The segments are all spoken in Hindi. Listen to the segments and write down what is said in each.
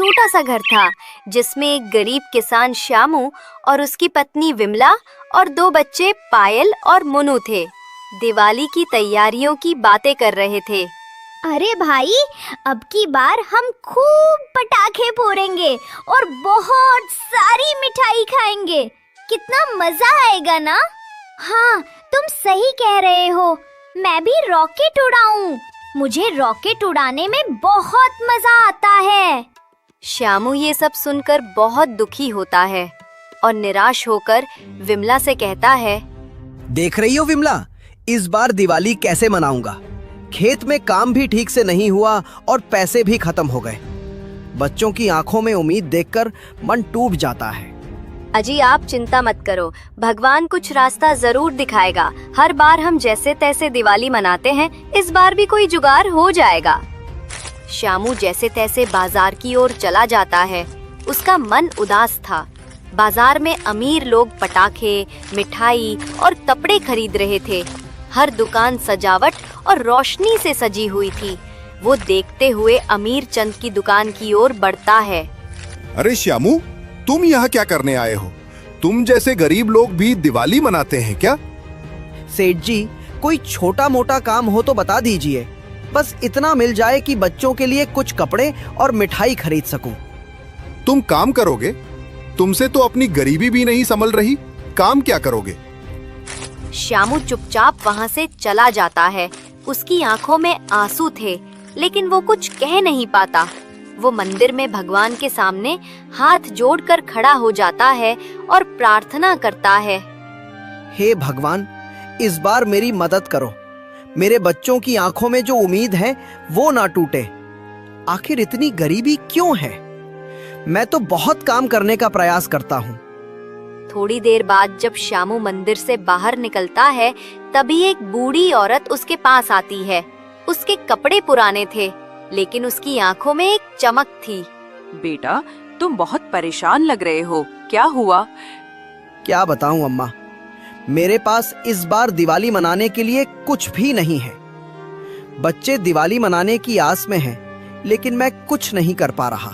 छोटा सा घर था जिसमें एक गरीब किसान श्यामू और उसकी पत्नी विमला और 2 बच्चे पायल और मुनु थे। दिवाली की तैयारियों की बातें कर रहे थे। अरे भाई, अब की बार हम खूब पटाखे फोड़ेंगे और बहुत सारी मिठाई खाएंगे। कितना मजा आएगा ना? हाँ, तुम सही कह रहे हो। मैं भी रॉकेट उड़ाऊं। मुझे रॉकेट उड़ाने में बहुत मजा आता है। श्यामू ये सब सुनकर बहुत दुखी होता है और निराश होकर विमला से कहता है, देख रही हो विमला, इस बार दिवाली कैसे मनाऊंगा? खेत में काम भी ठीक से नहीं हुआ और पैसे भी खत्म हो गए। बच्चों की आंखों में उम्मीद देखकर मन टूट जाता है। अजी आप चिंता मत करो, भगवान कुछ रास्ता जरूर दिखाएगा। हर बार हम जैसे तैसे दिवाली मनाते हैं, इस बार भी कोई जुगाड़ हो जाएगा। श्यामू जैसे तैसे बाजार की ओर चला जाता है। उसका मन उदास था। बाजार में अमीर लोग पटाखे, मिठाई और कपड़े खरीद रहे थे। हर दुकान सजावट और रोशनी से सजी हुई थी। वो देखते हुए अमीर चंद की दुकान की ओर बढ़ता है। अरे श्यामू, तुम यहाँ क्या करने आए हो? तुम जैसे गरीब लोग भी दिवाली मनाते हैं क्या? सेठ जी, कोई छोटा मोटा काम हो तो बता दीजिए। बस इतना मिल जाए कि बच्चों के लिए कुछ कपड़े और मिठाई खरीद सकूं। तुम काम करोगे? तुमसे तो अपनी गरीबी भी नहीं संभल रही। काम क्या करोगे? श्यामू चुपचाप वहाँ से चला जाता है। उसकी आंखों में आंसू थे, लेकिन वो कुछ कह नहीं पाता। वो मंदिर में भगवान के सामने हाथ जोड़कर खड़ा हो जाता है और प्रार्थना करता है। हे भगवान, इस बार मेरी मदद करो। मेरे बच्चों की आंखों में जो उम्मीद है वो ना टूटे। आखिर इतनी गरीबी क्यों है? मैं तो बहुत काम करने का प्रयास करता हूँ। थोड़ी देर बाद जब श्यामू मंदिर से बाहर निकलता है, तभी एक बूढ़ी औरत उसके पास आती है। उसके कपड़े पुराने थे, लेकिन उसकी आंखों में एक चमक थी। बेटा, तुम बहुत परेशान लग रहे हो, क्या हुआ? क्या बताऊं अम्मा, मेरे पास इस बार दिवाली मनाने के लिए कुछ भी नहीं है। बच्चे दिवाली मनाने की आस में हैं, लेकिन मैं कुछ नहीं कर पा रहा।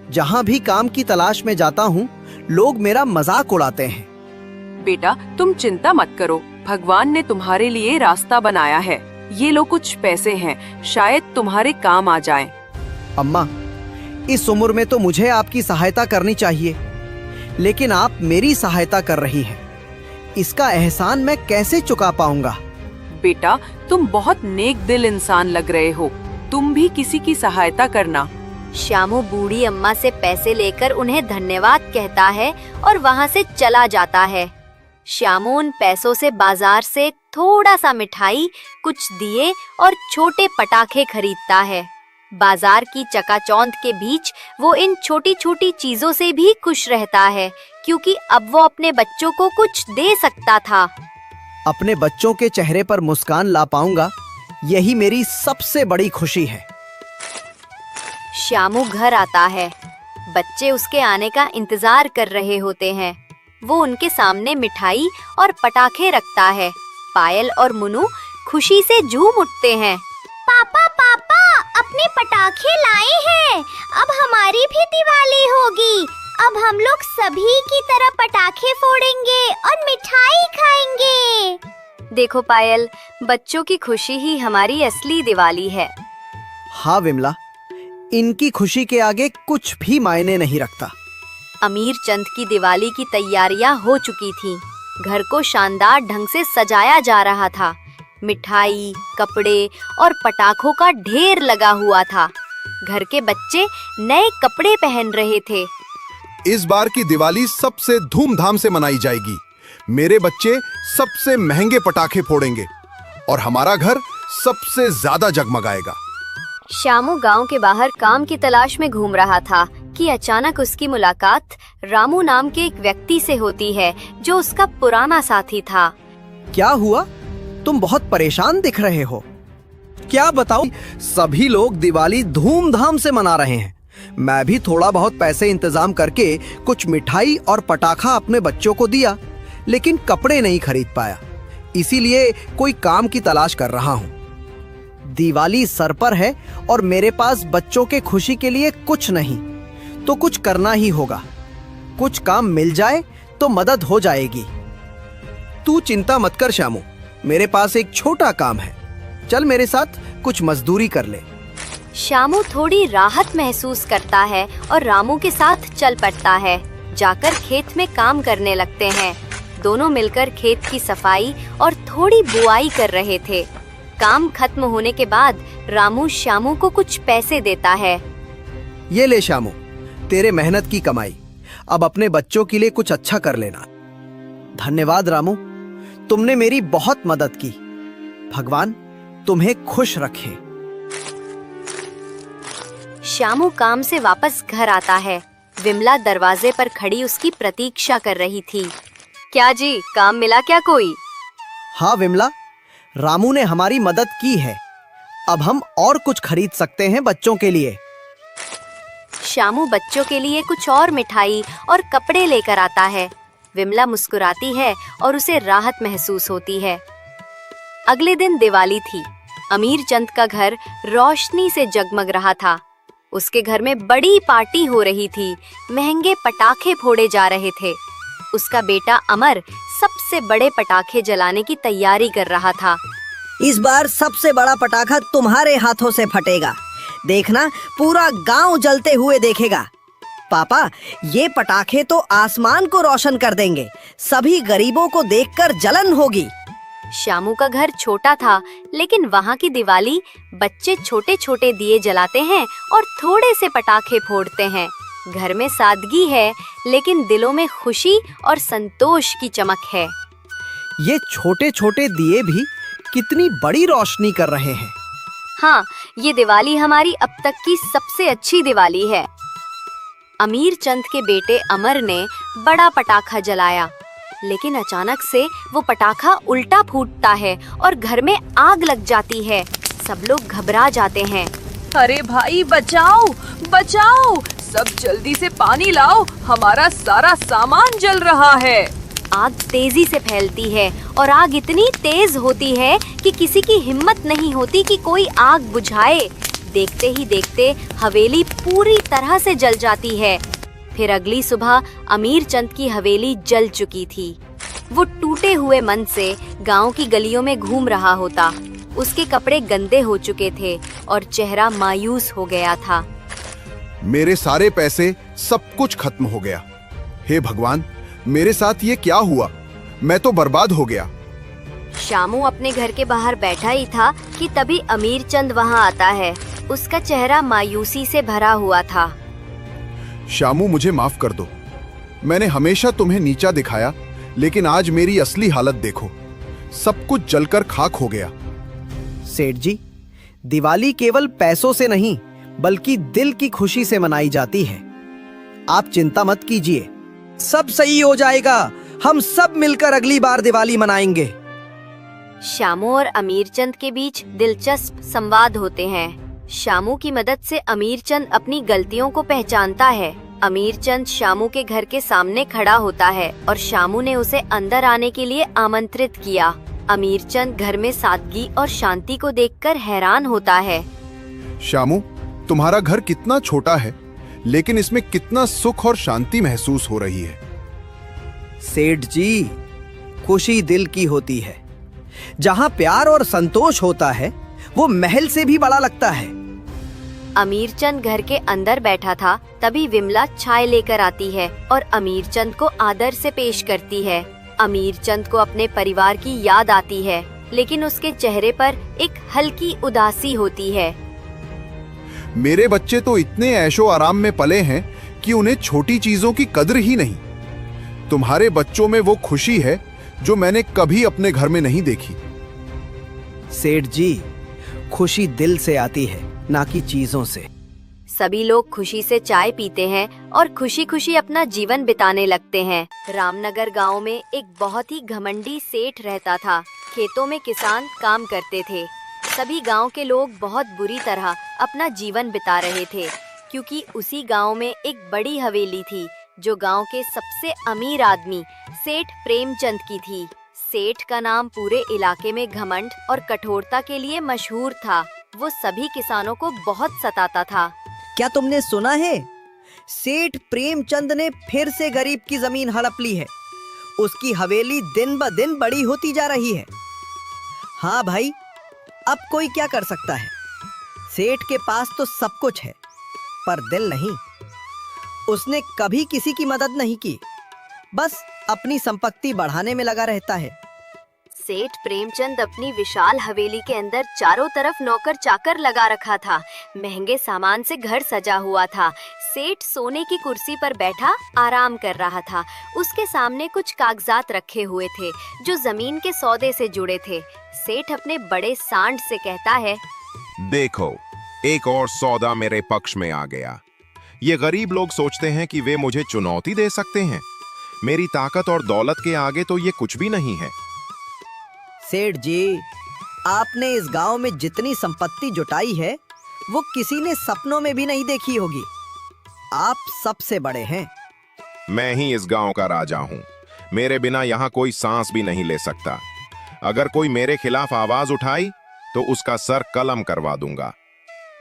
जहां भी काम की तलाश में जाता हूं, लोग मेरा मजाक उड़ाते हैं। बेटा, तुम चिंता मत करो, भगवान ने तुम्हारे लिए रास्ता बनाया है। ये लो कुछ पैसे हैं, शायद तुम्हारे काम आ जाएं। अम्मा, इस उम्र में तो मुझे आपकी सहायता करनी चाहिए, लेकिन आप मेरी सहायता कर रही हैं। इसका एहसान मैं कैसे चुका पाऊंगा? बेटा, तुम बहुत नेक दिल इंसान लग रहे हो। तुम भी किसी की सहायता करना। श्यामू बूढ़ी अम्मा से पैसे लेकर उन्हें धन्यवाद कहता है और वहाँ से चला जाता है। श्यामू उन पैसों से बाजार से थोड़ा सा मिठाई, कुछ दिए और छोटे पटाखे खरीदता है। बाजार की चकाचौंध के बीच वो इन छोटी छोटी चीजों से भी खुश रहता है, क्योंकि अब वो अपने बच्चों को कुछ दे सकता था। अपने बच्चों के चेहरे पर मुस्कान ला पाऊंगा, यही मेरी सबसे बड़ी खुशी है। श्यामू घर आता है। बच्चे उसके आने का इंतजार कर रहे होते हैं। वो उनके सामने मिठाई और पटाखे रखता है। पायल और मुनु खुशी से झूम उठते हैं। पापा पापा, अपने पटाखे लाए हैं। अब हमारी भी दिवाली होगी। अब हम लोग सभी की तरह पटाखे फोड़ेंगे और मिठाई खाएंगे। देखो पायल, बच्चों की खुशी ही हमारी असली दिवाली है। हाँ विमला, इनकी खुशी के आगे कुछ भी मायने नहीं रखता। अमीर चंद की दिवाली की तैयारियां हो चुकी थीं। घर को शानदार ढंग से सजाया जा रहा था। मिठाई, कपड़े और पटाखों का ढेर लगा हुआ था। घर के बच्चे नए कपड़े पहन रहे थे। इस बार की दिवाली सबसे धूमधाम से मनाई जाएगी। मेरे बच्चे सबसे महंगे पटाखे फोड़ेंगे और हमारा घर सबसे ज्यादा जगमगाएगा। श्यामू गांव के बाहर काम की तलाश में घूम रहा था कि अचानक उसकी मुलाकात रामू नाम के एक व्यक्ति से होती है, जो उसका पुराना साथी था। क्या हुआ? तुम बहुत परेशान दिख रहे हो। क्या बताऊं, सभी लोग दिवाली धूमधाम से मना रहे हैं। मैं भी थोड़ा बहुत पैसे इंतजाम करके कुछ मिठाई और पटाखा अपने बच्चों को दिया, लेकिन कपड़े नहीं खरीद पाया। इसीलिए कोई काम की तलाश कर रहा हूँ। दिवाली सर पर है और मेरे पास बच्चों के खुशी के लिए कुछ नहीं। तो कुछ करना ही होगा। कुछ काम मिल जाए तो मदद हो जाएगी। तू चिंता मत कर श्यामू, मेरे पास एक छोटा काम है। चल मेरे साथ कुछ मजदूरी कर ले। श्यामू थोड़ी राहत महसूस करता है और रामू के साथ चल पड़ता है। जाकर खेत में काम करने लगते हैं। दोनों मिलकर खेत की सफाई और थोड़ी बुआई कर रहे थे। काम खत्म होने के बाद रामू श्यामू को कुछ पैसे देता है। ये ले श्यामू, तेरे मेहनत की कमाई। अब अपने बच्चों के लिए कुछ अच्छा कर लेना। धन्यवाद रामू, तुमने मेरी बहुत मदद की। भगवान तुम्हें खुश रखे। श्यामू काम से वापस घर आता है। विमला दरवाजे पर खड़ी उसकी प्रतीक्षा कर रही थी। क्या जी, काम मिला क्या कोई? हाँ विमला, रामू ने हमारी मदद की है। अब हम और कुछ खरीद सकते हैं बच्चों के लिए। श्यामू बच्चों के लिए कुछ और मिठाई और कपड़े लेकर आता है। विमला मुस्कुराती है और उसे राहत महसूस होती है। अगले दिन दिवाली थी। अमीर चंद का घर रोशनी से जगमग रहा था। उसके घर में बड़ी पार्टी हो रही थी। महंगे पटाखे फोड़े जा रहे थे। उसका बेटा अमर सबसे बड़े पटाखे जलाने की तैयारी कर रहा था। इस बार सबसे बड़ा पटाखा तुम्हारे हाथों से फटेगा। देखना, पूरा गांव जलते हुए देखेगा। पापा, ये पटाखे तो आसमान को रोशन कर देंगे। सभी गरीबों को देखकर जलन होगी। श्यामू का घर छोटा था, लेकिन वहाँ की दिवाली बच्चे छोटे छोटे दिए जलाते हैं और थोड़े से पटाखे फोड़ते हैं। घर में सादगी है, लेकिन दिलों में खुशी और संतोष की चमक है। ये छोटे छोटे दिए भी कितनी बड़ी रोशनी कर रहे हैं। हाँ, ये दिवाली हमारी अब तक की सबसे अच्छी दिवाली है। अमीर चंद के बेटे अमर ने बड़ा पटाखा जलाया, लेकिन अचानक से वो पटाखा उल्टा फूटता है और घर में आग लग जाती है। सब लोग घबरा जाते हैं। अरे भाई, बचाओ बचाओ, सब जल्दी से पानी लाओ, हमारा सारा सामान जल रहा है। आग तेजी से फैलती है और आग इतनी तेज होती है कि किसी की हिम्मत नहीं होती कि कोई आग बुझाए। देखते ही देखते हवेली पूरी तरह से जल जाती है। फिर अगली सुबह अमीर चंद की हवेली जल चुकी थी। वो टूटे हुए मन से गांव की गलियों में घूम रहा होता। उसके कपड़े गंदे हो चुके थे और चेहरा मायूस हो गया था। मेरे सारे पैसे, सब कुछ खत्म हो गया। हे भगवान, मेरे साथ ये क्या हुआ? मैं तो बर्बाद हो गया। श्यामू अपने घर के बाहर बैठा ही था कि तभी अमीर चंद वहाँ आता है। उसका चेहरा मायूसी से भरा हुआ था। श्यामू, मुझे माफ कर दो। मैंने हमेशा तुम्हें नीचा दिखाया, लेकिन आज मेरी असली हालत देखो। सब कुछ जलकर खाक हो गया। सेठ जी, दिवाली केवल पैसों से नहीं, बल्कि दिल की खुशी से मनाई जाती है। आप चिंता मत कीजिए, सब सही हो जाएगा। हम सब मिलकर अगली बार दिवाली मनाएंगे। श्यामू और अमीर चंद के बीच दिलचस्प संवाद होते हैं। श्यामू की मदद से अमीर चंद अपनी गलतियों को पहचानता है। अमीर चंद श्यामू के घर के सामने खड़ा होता है और श्यामू ने उसे अंदर आने के लिए आमंत्रित किया। अमीर चंद घर में सादगी और शांति को देखकर हैरान होता है। श्यामू, तुम्हारा घर कितना छोटा है, लेकिन इसमें कितना सुख और शांति महसूस हो रही है। सेठ जी, खुशी दिल की होती है। जहाँ प्यार और संतोष होता है, वो महल से भी बड़ा लगता है। अमीर चंद घर के अंदर बैठा था, तभी विमला चाय लेकर आती है और अमीर चंद को आदर से पेश करती है। अमीर चंद को अपने परिवार की याद आती है, लेकिन उसके चेहरे पर एक हल्की उदासी होती है। मेरे बच्चे तो इतने ऐशो आराम में पले हैं कि उन्हें छोटी चीजों की कद्र ही नहीं। तुम्हारे बच्चों में वो खुशी है जो मैंने कभी अपने घर में नहीं देखी। सेठ जी, खुशी दिल से आती है, ना कि चीजों से। सभी लोग खुशी से चाय पीते हैं और खुशी खुशी अपना जीवन बिताने लगते हैं। रामनगर गांव में एक बहुत ही घमंडी सेठ रहता था। खेतों में किसान काम करते थे। सभी गांव के लोग बहुत बुरी तरह अपना जीवन बिता रहे थे, क्योंकि उसी गांव में एक बड़ी हवेली थी जो गांव के सबसे अमीर आदमी सेठ प्रेमचंद की थी। सेठ का नाम पूरे इलाके में घमंड और कठोरता के लिए मशहूर था। वो सभी किसानों को बहुत सताता था। क्या तुमने सुना है? सेठ प्रेमचंद ने फिर से गरीब की जमीन हड़प ली है। उसकी हवेली दिन ब दिन बड़ी होती जा रही है। हाँ भाई, अब कोई क्या कर सकता है। सेठ के पास तो सब कुछ है, पर दिल नहीं। उसने कभी किसी की मदद नहीं की, बस अपनी संपत्ति बढ़ाने में लगा रहता है। सेठ प्रेमचंद अपनी विशाल हवेली के अंदर चारों तरफ नौकर चाकर लगा रखा था। महंगे सामान से घर सजा हुआ था। सेठ सोने की कुर्सी पर बैठा आराम कर रहा था। उसके सामने कुछ कागजात रखे हुए थे जो जमीन के सौदे से जुड़े थे। सेठ अपने बड़े सांड से कहता है, देखो, एक और सौदा मेरे पक्ष में आ गया। ये गरीब लोग सोचते हैं कि वे मुझे चुनौती दे सकते हैं। मेरी ताकत और दौलत के आगे तो ये कुछ भी नहीं है। सेठ जी, आपने इस गांव में जितनी संपत्ति जुटाई है वो किसी ने सपनों में भी नहीं देखी होगी। आप सबसे बड़े हैं। मैं ही इस गांव का राजा हूँ। मेरे बिना यहाँ कोई सांस भी नहीं ले सकता। अगर कोई मेरे खिलाफ आवाज उठाई तो उसका सर कलम करवा दूंगा।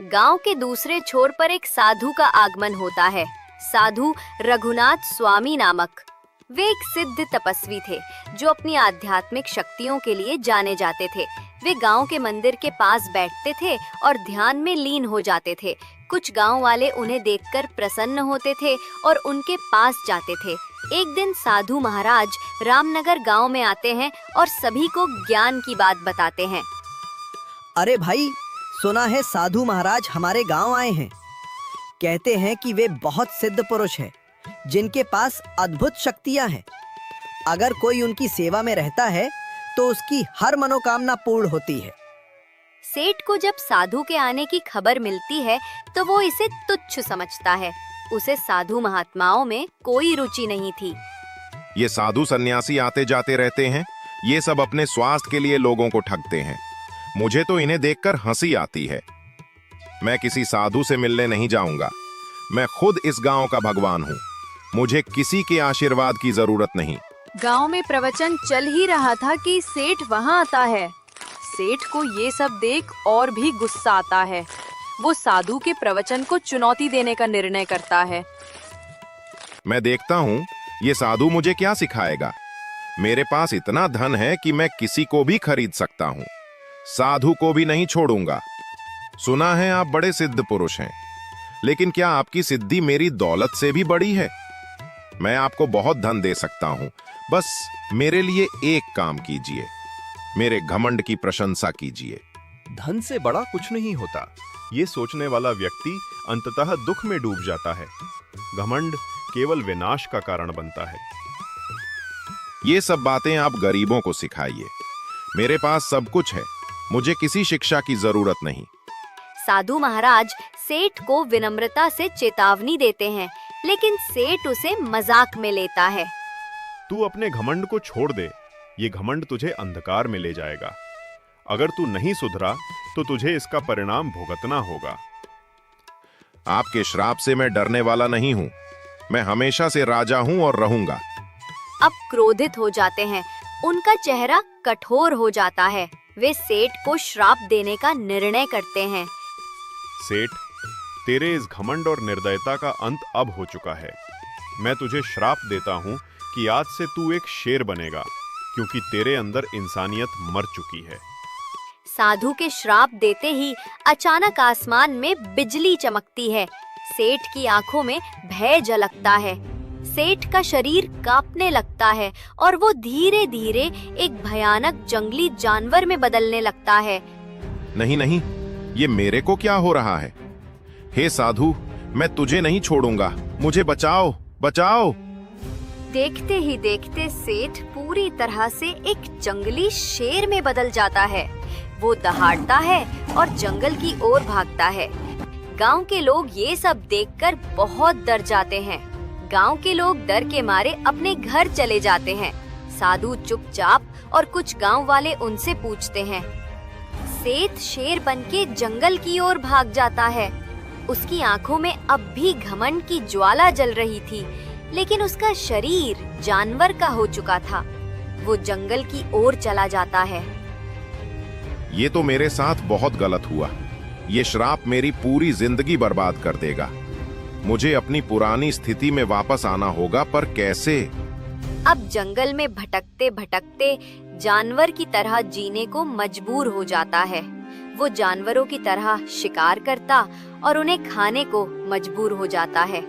गांव के दूसरे छोर पर एक साधु का आगमन होता है। साधु रघुनाथ स्वामी नामक। वे एक सिद्ध तपस्वी थे जो अपनी आध्यात्मिक शक्तियों के लिए जाने जाते थे। वे गांव के मंदिर के पास बैठते थे और ध्यान में लीन हो जाते थे। कुछ गांव वाले उन्हें देखकर प्रसन्न होते थे और उनके पास जाते थे। एक दिन साधु महाराज रामनगर गांव में आते हैं और सभी को ज्ञान की बात बताते हैं। अरे भाई, सुना है साधु महाराज हमारे गांव आए हैं। कहते हैं कि वे बहुत सिद्ध पुरुष हैं जिनके पास अद्भुत शक्तियां हैं। अगर कोई उनकी सेवा में रहता है तो उसकी हर मनोकामना पूर्ण होती है। सेठ को जब साधु के आने की खबर मिलती है तो वो इसे तुच्छ समझता है। उसे साधु महात्माओं में कोई रुचि नहीं थी। ये साधु सन्यासी आते जाते रहते हैं। ये सब अपने स्वास्थ्य के लिए लोगों को ठगते हैं। मुझे तो इन्हें देखकर हंसी आती है। मैं किसी साधु से मिलने नहीं जाऊंगा। मैं खुद इस गांव का भगवान हूँ। मुझे किसी के आशीर्वाद की जरूरत नहीं। गांव में प्रवचन चल ही रहा था कि सेठ वहां आता है। सेठ को ये सब देख और भी गुस्सा आता है। वो साधु के प्रवचन को चुनौती देने का निर्णय करता है। मैं देखता हूँ ये साधु मुझे क्या सिखाएगा। मेरे पास इतना धन है कि मैं किसी को भी खरीद सकता हूँ। साधु को भी नहीं छोड़ूंगा। सुना है आप बड़े सिद्ध पुरुष हैं, लेकिन क्या आपकी सिद्धि मेरी दौलत से भी बड़ी है? मैं आपको बहुत धन दे सकता हूं, बस मेरे लिए एक काम कीजिए। मेरे घमंड की प्रशंसा कीजिए। धन से बड़ा कुछ नहीं होता, ये सोचने वाला व्यक्ति अंततः दुख में डूब जाता है। घमंड केवल विनाश का कारण बनता है। ये सब बातें आप गरीबों को सिखाइए। मेरे पास सब कुछ है, मुझे किसी शिक्षा की जरूरत नहीं। साधु महाराज सेठ को विनम्रता से चेतावनी देते हैं, लेकिन सेठ उसे मजाक में लेता है। तू अपने घमंड को छोड़ दे, ये घमंड तुझे अंधकार में ले जाएगा। अगर तू नहीं सुधरा तो तुझे इसका परिणाम भुगतना होगा। आपके श्राप से मैं डरने वाला नहीं हूं। मैं हमेशा से राजा हूं और रहूंगा। अब क्रोधित हो जाते हैं। उनका चेहरा कठोर हो जाता है। वे सेठ को श्राप देने का निर्णय करते हैं। सेठ, तेरे इस घमंड और निर्दयता का अंत अब हो चुका है। मैं तुझे श्राप देता हूं कि आज से तू एक शेर बनेगा, क्योंकि तेरे अंदर इंसानियत मर चुकी है। साधु के श्राप देते ही अचानक आसमान में बिजली चमकती है। सेठ की आंखों में भय झलकता है। सेठ का शरीर कांपने लगता है और वो धीरे धीरे एक भयानक जंगली जानवर में बदलने लगता है। नहीं नहीं, ये मेरे को क्या हो रहा है? हे साधु, मैं तुझे नहीं छोड़ूंगा। मुझे बचाओ, बचाओ। देखते ही देखते सेठ पूरी तरह से एक जंगली शेर में बदल जाता है। वो दहाड़ता है और जंगल की ओर भागता है। गांव के लोग ये सब देखकर बहुत डर जाते हैं। गांव के लोग डर के मारे अपने घर चले जाते हैं। साधु चुपचाप और कुछ गांव वाले उनसे पूछते हैं। सेठ शेर बनके जंगल की ओर भाग जाता है। उसकी आंखों में अब भी घमंड की ज्वाला जल रही थी, लेकिन उसका शरीर जानवर का हो चुका था। वो जंगल की ओर चला जाता है। ये तो मेरे साथ बहुत गलत हुआ। ये श्राप मेरी पूरी जिंदगी बर्बाद कर देगा। मुझे अपनी पुरानी स्थिति में वापस आना होगा, पर कैसे? अब जंगल में भटकते भटकते जानवर की तरह जीने को मजबूर हो जाता है। वो जानवरों की तरह शिकार करता और उन्हें खाने को मजबूर हो जाता है।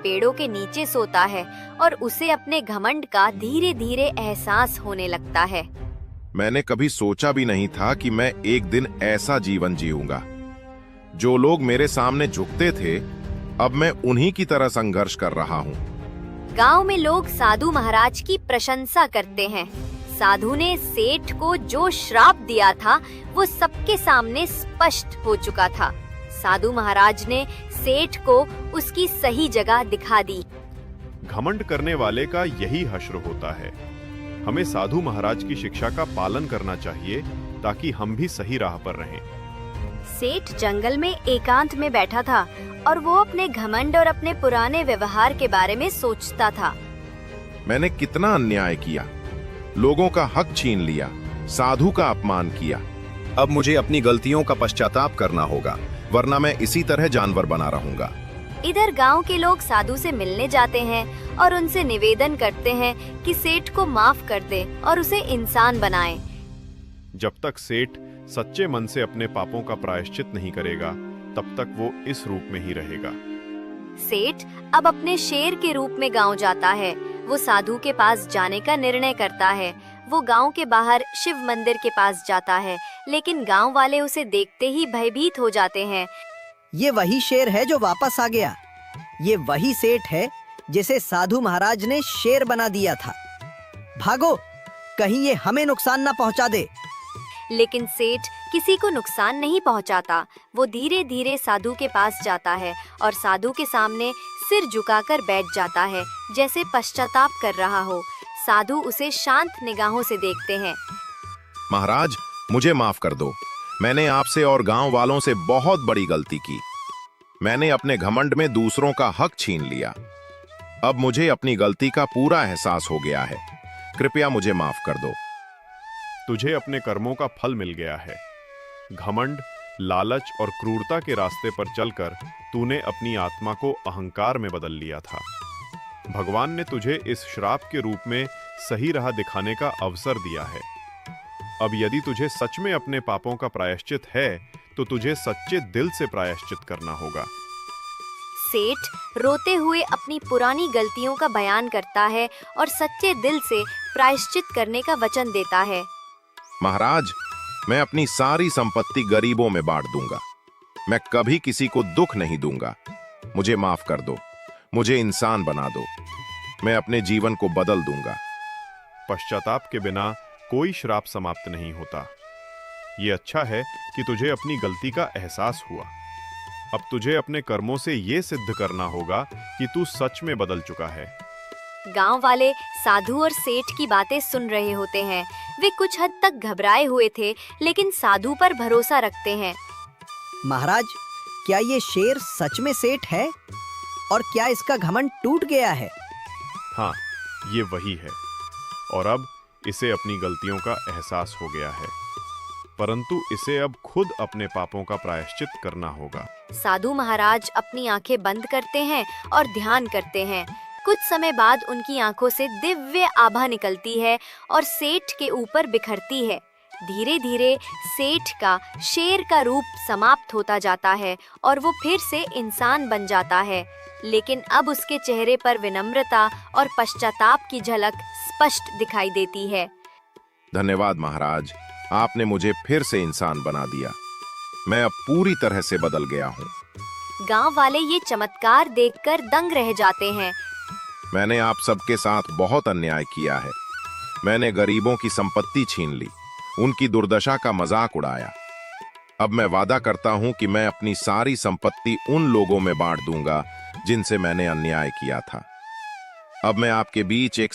पेड़ों के नीचे सोता है और उसे अपने घमंड का धीरे धीरे एहसास होने लगता है। मैंने कभी सोचा भी नहीं था कि मैं एक दिन ऐसा जीवन जीऊंगा। जो लोग मेरे सामने झुकते थे, अब मैं उन्हीं की तरह संघर्ष कर रहा हूँ। गांव में लोग साधु महाराज की प्रशंसा करते हैं। साधु ने सेठ को जो श्राप दिया था वो सबके सामने स्पष्ट हो चुका था। साधु महाराज ने सेठ को उसकी सही जगह दिखा दी। घमंड करने वाले का यही हश्र होता है। हमें साधु महाराज की शिक्षा का पालन करना चाहिए ताकि हम भी सही राह पर रहें। सेठ जंगल में एकांत में बैठा था और वो अपने घमंड और अपने पुराने व्यवहार के बारे में सोचता था। मैंने कितना अन्याय किया, लोगों का हक छीन लिया, साधु का अपमान किया। अब मुझे अपनी गलतियों का पश्चाताप करना होगा, वरना मैं इसी तरह जानवर बना रहूंगा। इधर गांव के लोग साधु से मिलने जाते हैं और उनसे निवेदन करते हैं कि सेठ को माफ कर दे और उसे इंसान बनाए। जब तक सेठ सच्चे मन से अपने पापों का प्रायश्चित नहीं करेगा, तब तक वो इस रूप में ही रहेगा। सेठ अब अपने शेर के रूप में गांव जाता है। वो साधु के पास जाने का निर्णय करता है। वो गांव के बाहर शिव मंदिर के पास जाता है, लेकिन गांव वाले उसे देखते ही भयभीत हो जाते हैं। ये वही शेर है जो वापस आ गया। ये वही सेठ है जिसे साधु महाराज ने शेर बना दिया था। भागो, कहीं ये हमें नुकसान ना पहुंचा दे। लेकिन सेठ किसी को नुकसान नहीं पहुंचाता। वो धीरे धीरे साधु के पास जाता है और साधु के सामने सिर झुकाकर बैठ जाता है, जैसे पश्चाताप कर रहा हो। साधु उसे शांत निगाहों से देखते हैं। महाराज, मुझे माफ कर दो। मैंने आपसे और गांव वालों से बहुत बड़ी गलती की। मैंने अपने घमंड में दूसरों का हक छीन लिया। अब मुझे अपनी गलती का पूरा एहसास हो गया है। कृपया मुझे माफ कर दो। तुझे अपने कर्मों का फल मिल गया है। घमंड, लालच और क्रूरता के रास्ते पर चलकर तूने अपनी आत्मा को अहंकार में बदल लिया था। भगवान ने तुझे इस श्राप के रूप में सही राह दिखाने का अवसर दिया है। अब यदि तुझे सच में अपने पापों का प्रायश्चित है, तो तुझे सच्चे दिल से प्रायश्चित करना होगा। सेठ रोते हुए अपनी पुरानी गलतियों का बयान करता है और सच्चे दिल से प्रायश्चित करने का वचन देता है। महाराज, मैं अपनी सारी संपत्ति गरीबों में बांट दूंगा। मैं कभी किसी को दुख नहीं दूंगा। मुझे माफ कर दो। मुझे इंसान बना दो। मैं अपने जीवन को बदल दूंगा। पश्चाताप के बिना कोई श्राप समाप्त नहीं होता। ये अच्छा है कि तुझे अपनी गलती का एहसास हुआ। अब तुझे अपने कर्मों से ये सिद्ध करना होगा कि तू सच में बदल चुका है। गांव वाले साधु और सेठ की बातें सुन रहे होते हैं। वे कुछ हद तक घबराए हुए थे, लेकिन साधु पर भरोसा रखते हैं। महाराज, क्या ये शेर सच में सेठ है? और क्या इसका घमंड टूट गया है? हाँ, ये वही है। और अब इसे अपनी गलतियों का एहसास हो गया है, परंतु इसे अब खुद अपने पापों का प्रायश्चित करना होगा। साधु महाराज अपनी आंखें बंद करते हैं और ध्यान करते हैं। कुछ समय बाद उनकी आंखों से दिव्य आभा निकलती है और सेठ के ऊपर बिखरती है। धीरे धीरे सेठ का शेर का रूप समाप्त होता जाता है और वो फिर से इंसान बन जाता है, लेकिन अब उसके चेहरे पर विनम्रता और पश्चाताप की झलक स्पष्ट दिखाई देती है। धन्यवाद महाराज, आपने मुझे फिर से इंसान बना दिया। मैं अब पूरी तरह से बदल गया हूँ। गांव वाले ये चमत्कार देखकर दंग रह जाते हैं। मैंने आप सबके साथ बहुत अन्याय किया है। मैंने गरीबों की संपत्ति छीन ली, उनकी दुर्दशा का मजाक उड़ाया। अब मैं वादा करता हूं कि मैं अपनी सारी संपत्ति उन लोगों में बांट दूंगा जिनसे मैंने अन्याय किया था। अब मैं आपके बीच एक